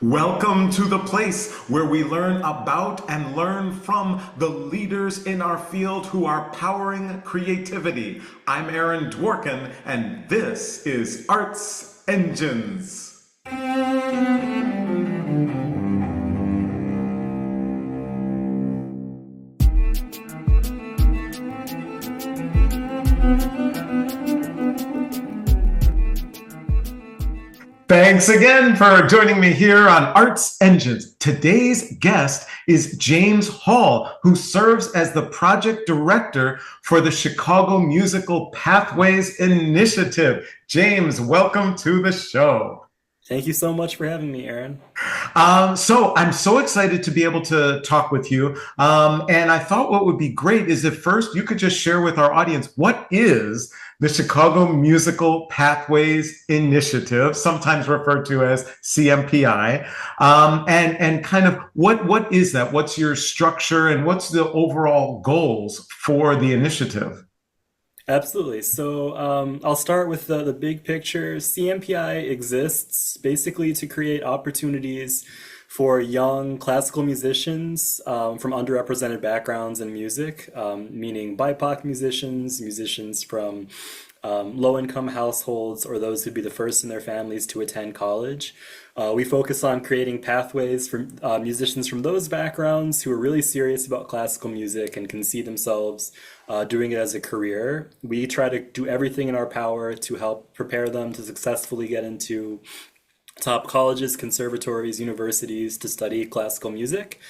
Welcome to the place where we learn about and learn from the leaders in our field who are powering creativity. I'm Aaron Dworkin, and this is Arts Engines. Thanks again for joining me here on Arts Engines. Today's guest is James Hall, who serves as the project director for the Chicago Musical Pathways Initiative. James, welcome to the show. Thank you so much for having me, Aaron. So I'm so excited to be able to talk with you. And I thought what would be great is if first you could just share with our audience what is the Chicago Musical Pathways Initiative, sometimes referred to as CMPI, and kind of what is that? What's your structure and what's the overall goals for the initiative? Absolutely. I'll start with the big picture. CMPI exists basically to create opportunities for young classical musicians from underrepresented backgrounds in music, meaning BIPOC musicians, musicians from low-income households, or those who'd be the first in their families to attend college. We focus on creating pathways for musicians from those backgrounds who are really serious about classical music and can see themselves doing it as a career. We try to do everything in our power to help prepare them to successfully get into top colleges, conservatories, universities to study classical music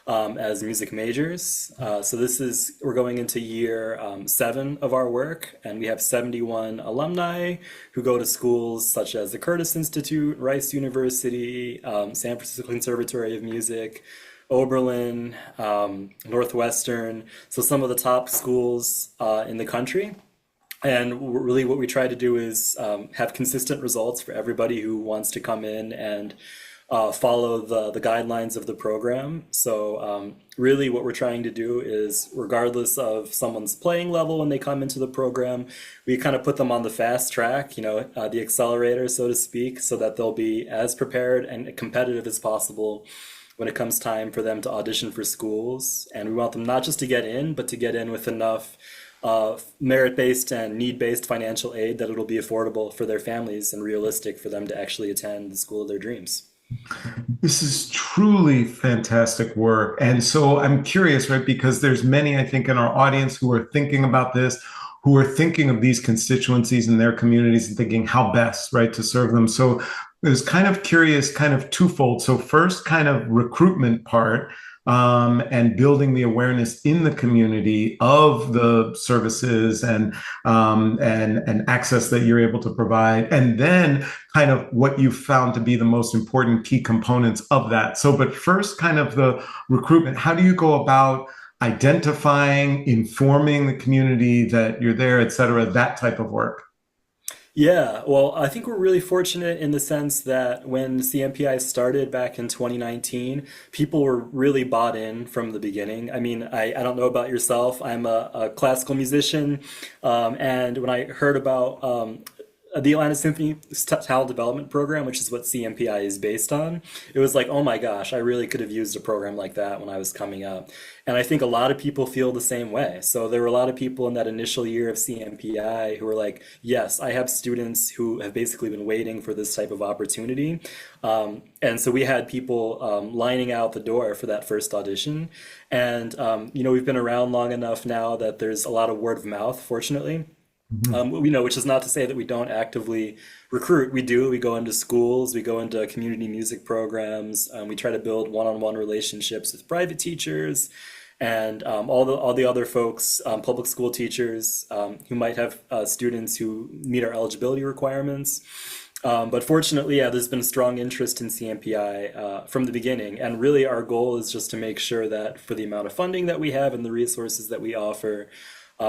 as music majors. We're going into year 7 of our work, and we have 71 alumni who go to schools such as the Curtis Institute, Rice University, San Francisco Conservatory of Music, Oberlin, Northwestern, so some of the top schools in the country. And really, what we try to do is have consistent results for everybody who wants to come in and follow the guidelines of the program. Really, what we're trying to do is, regardless of someone's playing level when they come into the program, we kind of put them on the fast track, the accelerator, so to speak, so that they'll be as prepared and competitive as possible when it comes time for them to audition for schools. And we want them not just to get in, but to get in with enough merit-based and need-based financial aid that it'll be affordable for their families and realistic for them to actually attend the school of their dreams. This is truly fantastic work. And so I'm curious, right? Because there's many, I think, in our audience who are thinking about this, who are thinking of these constituencies in their communities and thinking how best, right, to serve them. So I was kind of curious, kind of twofold. So first, kind of recruitment part, and building the awareness in the community of the services and access that you're able to provide, and then kind of what you found to be the most important key components of that. So, but first, kind of the recruitment. How do you go about identifying, informing the community that you're there, et cetera, that type of work? Yeah, well, I think we're really fortunate in the sense that when CMPI started back in 2019, people were really bought in from the beginning. I mean, I don't know about yourself. I'm a classical musician, and when I heard about the Atlanta Symphony Talent Development Program, which is what CMPI is based on, it was like, oh my gosh, I really could have used a program like that when I was coming up. And I think a lot of people feel the same way. So there were a lot of people in that initial year of CMPI who were like, yes, I have students who have basically been waiting for this type of opportunity. And so we had people lining out the door for that first audition. And, we've been around long enough now that there's a lot of word of mouth, fortunately. Mhm. Which is not to say that we don't actively recruit. We do. We go into schools, we go into community music programs, we try to build one-on-one relationships with private teachers and all the other folks, public school teachers who might have students who meet our eligibility requirements. But fortunately, yeah, there's been a strong interest in CMPI from the beginning. And really, our goal is just to make sure that for the amount of funding that we have and the resources that we offer,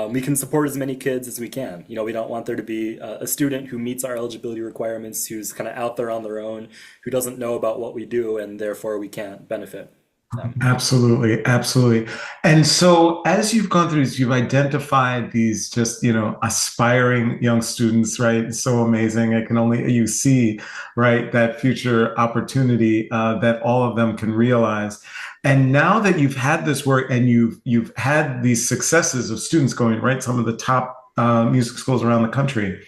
we can support as many kids as we can. We don't want there to be a student who meets our eligibility requirements, who's kind of out there on their own, who doesn't know about what we do, and therefore we can't benefit. them. Absolutely, absolutely. And so as you've gone through this, you've identified these just, aspiring young students, right? It's so amazing. I can only, you see, right, that future opportunity that all of them can realize. And now that you've had this work and you've had these successes of students going, right, some of the top music schools around the country,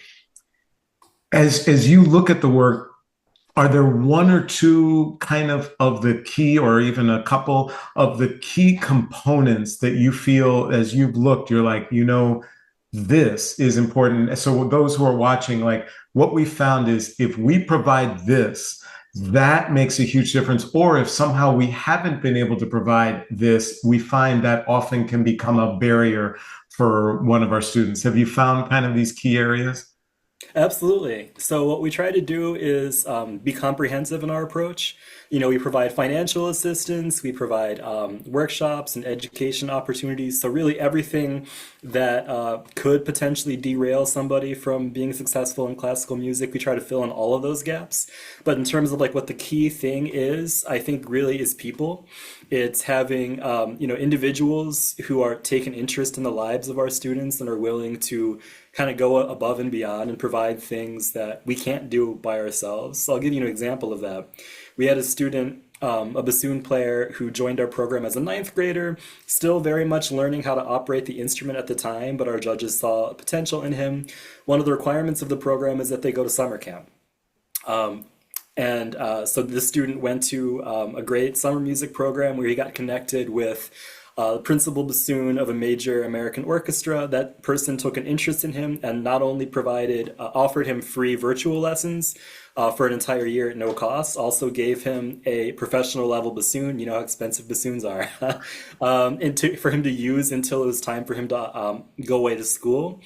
as you look at the work, are there one or two kind of the key, or even a couple of the key components that you feel as you've looked, you're like, this is important? So those who are watching, like what we found is if we provide this, that makes a huge difference. Or if somehow we haven't been able to provide this, we find that often can become a barrier for one of our students. Have you found kind of these key areas? Absolutely. So what we try to do is be comprehensive in our approach. We provide financial assistance, we provide workshops and education opportunities. So really everything that could potentially derail somebody from being successful in classical music, we try to fill in all of those gaps. But in terms of like what the key thing is, I think really is people. It's having individuals who are taking interest in the lives of our students and are willing to kind of go above and beyond and provide things that we can't do by ourselves. So I'll give you an example of that. We had a student, a bassoon player, who joined our program as a ninth grader, still very much learning how to operate the instrument at the time, but our judges saw potential in him. One of the requirements of the program is that they go to summer camp. So this student went to a great summer music program where he got connected with the principal bassoon of a major American orchestra. That person took an interest in him and not only offered him free virtual lessons for an entire year at no cost, also gave him a professional level bassoon. You know how expensive bassoons are, for him to use until it was time for him to go away to school.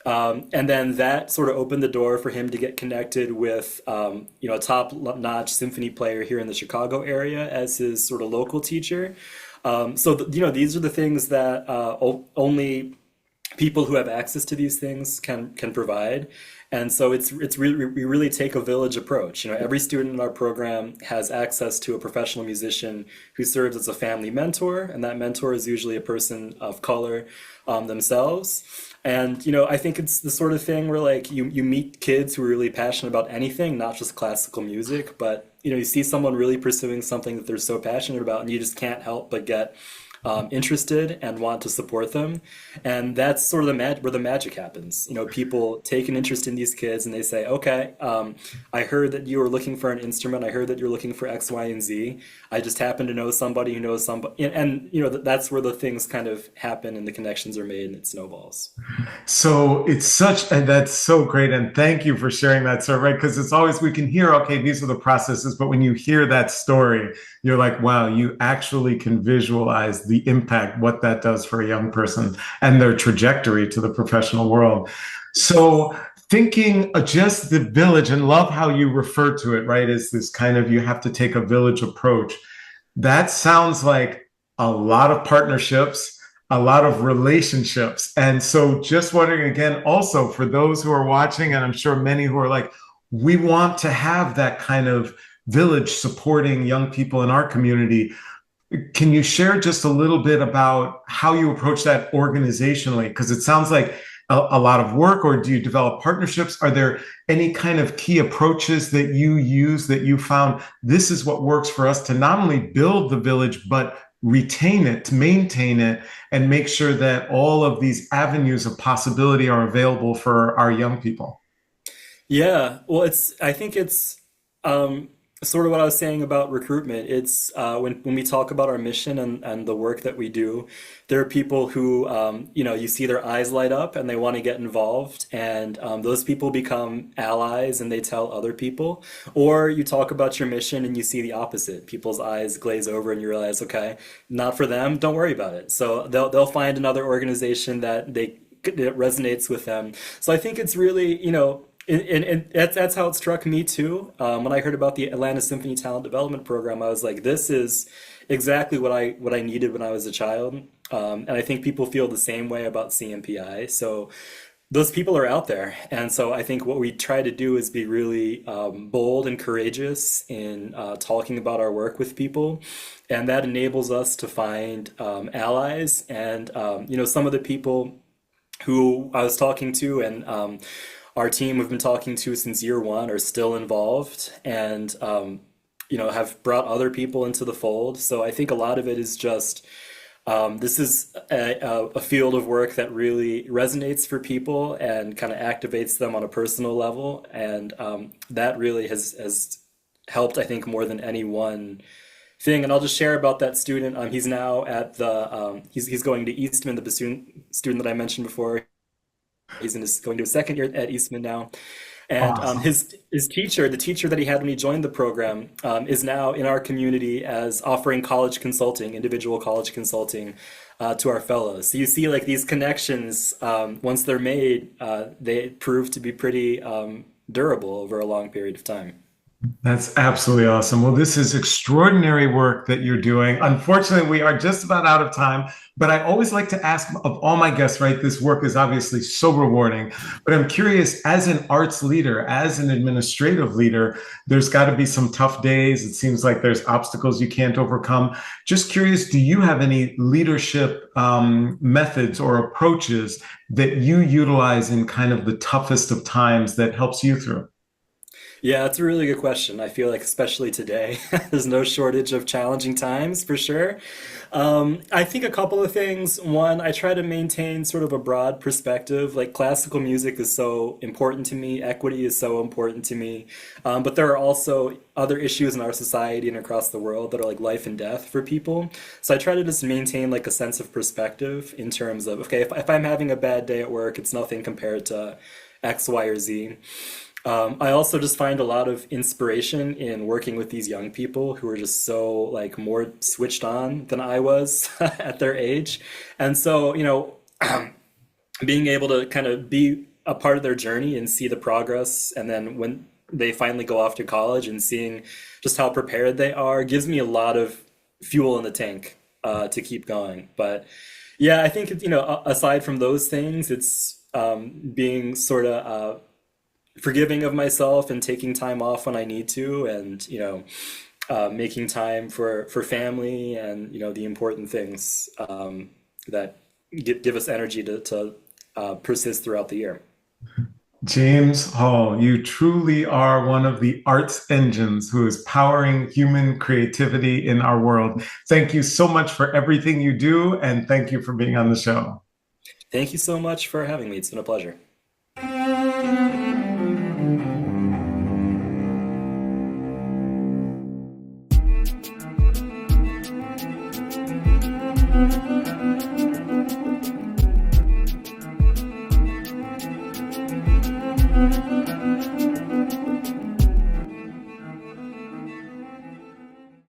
And then that sort of opened the door for him to get connected with, a top-notch symphony player here in the Chicago area as his sort of local teacher. These are the things that only people who have access to these things can provide. And so it's really we really take a village approach. Every student in our program has access to a professional musician who serves as a family mentor, and that mentor is usually a person of color themselves. And I think it's the sort of thing where like you meet kids who are really passionate about anything, not just classical music, but you see someone really pursuing something that they're so passionate about, and you just can't help but get interested and want to support them. And that's sort of where the magic happens. People take an interest in these kids and they say, okay, I heard that you were looking for an instrument. I heard that you're looking for X, Y, and Z. I just happen to know somebody who knows somebody. That's where the things kind of happen and the connections are made and it snowballs. So and that's so great. And thank you for sharing that, sir, right? Because it's always, we can hear, okay, these are the processes, but when you hear that story, you're like, wow, you actually can visualize the impact, what that does for a young person and their trajectory to the professional world. So thinking just the village, and love how you refer to it, right? Is this kind of, you have to take a village approach. That sounds like a lot of partnerships, a lot of relationships. And so just wondering again, also for those who are watching, and I'm sure many who are like, we want to have that kind of village supporting young people in our community. Can you share just a little bit about how you approach that organizationally? Because it sounds like a lot of work, or do you develop partnerships? Are there any kind of key approaches that you use that you found this is what works for us to not only build the village, but retain it, to maintain it, and make sure that all of these avenues of possibility are available for our young people? Yeah, well, I think it's sort of what I was saying about recruitment. It's when we talk about our mission and the work that we do, there are people who, you see their eyes light up and they want to get involved, and those people become allies and they tell other people. Or you talk about your mission and you see the opposite. People's eyes glaze over and you realize, okay, not for them, don't worry about it. So they'll find another organization that resonates with them. So I think it's really, and that's how it struck me too. When I heard about the Atlanta Symphony Talent Development Program, I was like, this is exactly what I needed when I was a child. And I think people feel the same way about CMPI. So those people are out there. And so I think what we try to do is be really bold and courageous in talking about our work with people. And that enables us to find allies. And, some of the people who I was talking to and our team we've been talking to since year one are still involved and, have brought other people into the fold. So I think a lot of it is just this is a field of work that really resonates for people and kind of activates them on a personal level. And that really has helped, I think, more than any one thing. And I'll just share about that student. He's now at he's going to Eastman, the student that I mentioned before. Going to his second year at Eastman now. And Awesome. his teacher, the teacher that he had when he joined the program, is now in our community as offering college consulting, individual college consulting, to our fellows. So you see, like these connections, once they're made, they prove to be pretty durable over a long period of time. That's absolutely awesome. Well, this is extraordinary work that you're doing. Unfortunately, we are just about out of time, but I always like to ask of all my guests, right? This work is obviously so rewarding, but I'm curious, as an arts leader, as an administrative leader, there's got to be some tough days. It seems like there's obstacles you can't overcome. Just curious, do you have any leadership methods or approaches that you utilize in kind of the toughest of times that helps you through? Yeah, that's a really good question. I feel like, especially today, there's no shortage of challenging times for sure. I think a couple of things. One, I try to maintain sort of a broad perspective. Like classical music is so important to me, equity is so important to me. But there are also other issues in our society and across the world that are like life and death for people. So I try to just maintain like a sense of perspective in terms of, okay, if I'm having a bad day at work, it's nothing compared to X, Y, or Z. I also just find a lot of inspiration in working with these young people who are just so like more switched on than I was at their age. And so, being able to kind of be a part of their journey and see the progress, and then when they finally go off to college and seeing just how prepared they are gives me a lot of fuel in the tank to keep going. But yeah, I think, aside from those things, it's being sort of forgiving of myself and taking time off when I need to, and making time for family and the important things that give us energy to persist throughout the year. James Hall, you truly are one of the arts engines who is powering human creativity in our world. Thank you so much for everything you do, and thank you for being on the show. Thank you so much for having me. It's been a pleasure.